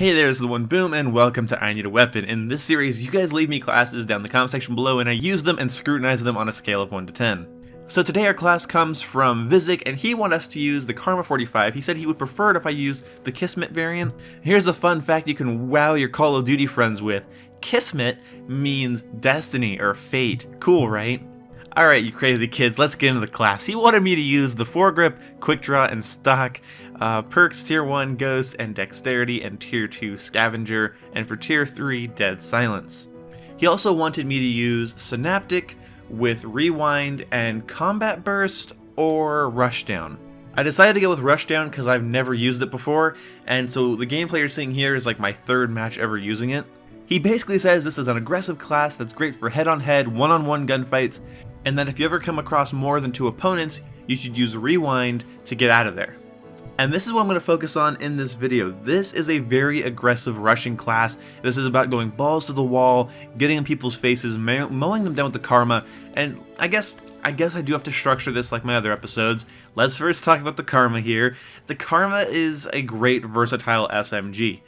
Hey there, this is the one Boom, and welcome to I Need a Weapon. In this series, you guys leave me classes down in the comment section below, and I use them and scrutinize them on a scale of 1 to 10. So today our class comes from Vizik, and he wanted us to use the Karma 45. He said he would prefer it if I used the Kismet variant. Here's a fun fact you can wow your Call of Duty friends with. Kismet means destiny or fate. Cool, right? Alright, you crazy kids, let's get into the class. He wanted me to use the Foregrip, Quick Draw, and Stock, perks Tier 1 Ghost and Dexterity, and Tier 2 Scavenger, and for Tier 3 Dead Silence. He also wanted me to use Synaptic with Rewind and Combat Burst or Rushdown. I decided to go with Rushdown because I've never used it before, and so the gameplay you're seeing here is like my third match ever using it. He basically says this is an aggressive class that's great for head-on-head, one-on-one gunfights, and that if you ever come across more than 2 opponents, you should use Rewind to get out of there. And this is what I'm going to focus on in this video. This is a very aggressive rushing class. This is about going balls to the wall, getting in people's faces, mowing them down with the Karma, and I guess I do have to structure this like my other episodes. Let's first talk about the Karma here. The Karma is a great versatile SMG.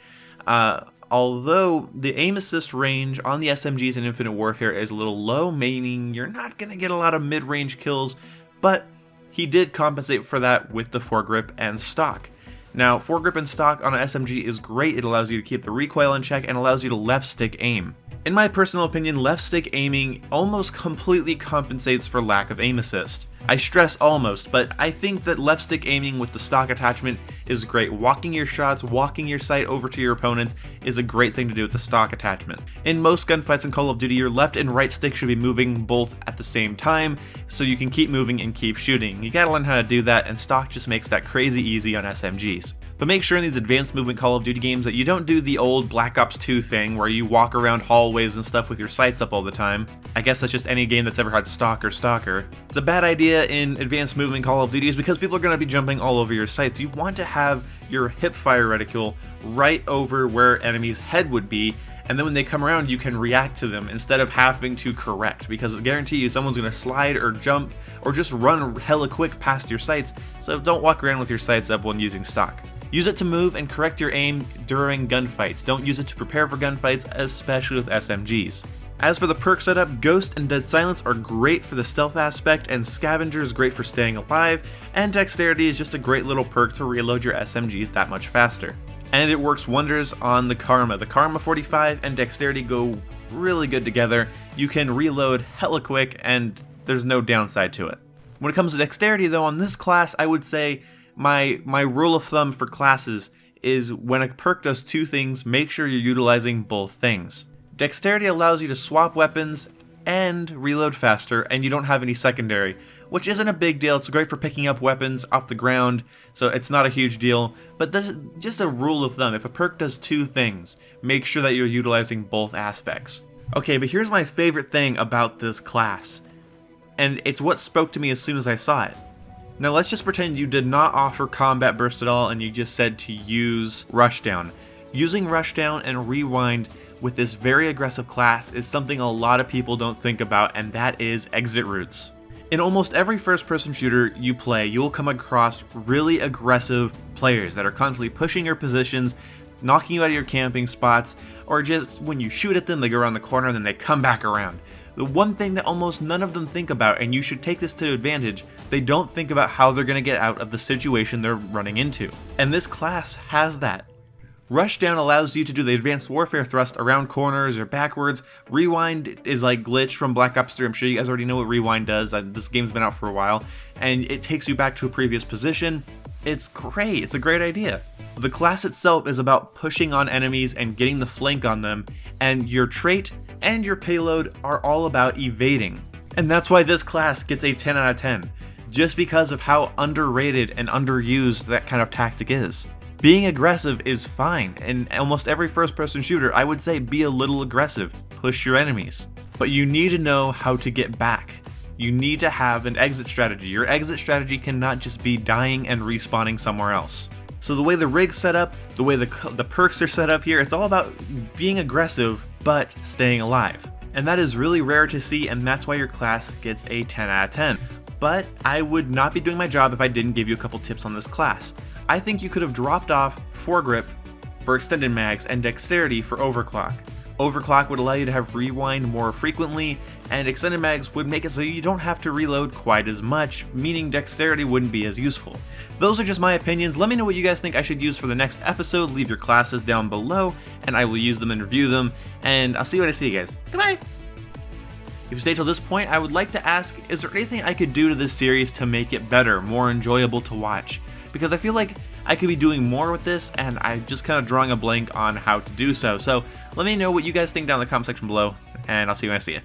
Although the aim assist range on the SMGs in Infinite Warfare is a little low, meaning you're not going to get a lot of mid-range kills, but he did compensate for that with the Foregrip and Stock. Now, Foregrip and Stock on an SMG is great. It allows you to keep the recoil in check and allows you to left stick aim. In my personal opinion, left stick aiming almost completely compensates for lack of aim assist. I stress almost, but I think that left stick aiming with the Stock attachment is great. Walking your shots, walking your sight over to your opponents is a great thing to do with the Stock attachment. In most gunfights in Call of Duty, your left and right stick should be moving both at the same time, so you can keep moving and keep shooting. You gotta learn how to do that, and Stock just makes that crazy easy on SMGs. But make sure in these advanced movement Call of Duty games that you don't do the old Black Ops 2 thing where you walk around hallways and stuff with your sights up all the time. I guess that's just any game that's ever had Stock or Stalker. It's a bad idea in advanced movement Call of Duty because people are going to be jumping all over your sights. You want to have your hip fire reticule right over where enemy's head would be, and then when they come around you can react to them instead of having to correct, because I guarantee you someone's going to slide or jump or just run hella quick past your sights, so don't walk around with your sights up when using Stock. Use it to move and correct your aim during gunfights. Don't use it to prepare for gunfights, especially with SMGs. As for the perk setup, Ghost and Dead Silence are great for the stealth aspect, and Scavenger is great for staying alive, and Dexterity is just a great little perk to reload your SMGs that much faster. And it works wonders on the Karma. The Karma 45 and Dexterity go really good together. You can reload hella quick, and there's no downside to it. When it comes to Dexterity though, on this class I would say my rule of thumb for classes is when a perk does 2 things, make sure you're utilizing both things. Dexterity allows you to swap weapons and reload faster, and you don't have any secondary, which isn't a big deal. It's great for picking up weapons off the ground, so it's not a huge deal, but this is just a rule of thumb. If a perk does 2 things, make sure that you're utilizing both aspects. Okay, but here's my favorite thing about this class, and it's what spoke to me as soon as I saw it. Now let's just pretend you did not offer Combat Burst at all and you just said to use Rushdown. Using Rushdown and Rewind with this very aggressive class is something a lot of people don't think about, and that is exit routes. In almost every first-person shooter you play, you will come across really aggressive players that are constantly pushing your positions, knocking you out of your camping spots, or just when you shoot at them they go around the corner and then they come back around. The one thing that almost none of them think about, and you should take this to advantage, they don't think about how they're going to get out of the situation they're running into. And this class has that. Rushdown allows you to do the advanced warfare thrust around corners or backwards. Rewind is like Glitch from Black Ops 3. I'm sure you guys already know what Rewind does. This game's been out for a while, and it takes you back to a previous position. It's great. It's a great idea. The class itself is about pushing on enemies and getting the flank on them, and your trait and your payload are all about evading. And that's why this class gets a 10 out of 10, just because of how underrated and underused that kind of tactic is. Being aggressive is fine. In almost every first-person shooter, I would say be a little aggressive, push your enemies. But you need to know how to get back. You need to have an exit strategy. Your exit strategy cannot just be dying and respawning somewhere else. So the way the rig's set up, the way the perks are set up here, it's all about being aggressive, but staying alive. And that is really rare to see, and that's why your class gets a 10 out of 10. But I would not be doing my job if I didn't give you a couple tips on this class. I think you could have dropped off Foregrip for extended mags and dexterity for overclock. Overclock would allow you to have rewind more frequently, and extended mags would make it so you don't have to reload quite as much, meaning dexterity wouldn't be as useful. Those are just my opinions. Let me know what you guys think I should use for the next episode. Leave your classes down below, and I will use them and review them, and I'll see you when I see you guys. Goodbye! If you stayed till this point, I would like to ask, is there anything I could do to this series to make it better, more enjoyable to watch? Because I feel like I could be doing more with this, and I'm just kind of drawing a blank on how to do so. So let me know what you guys think down in the comment section below, and I'll see you when I see you.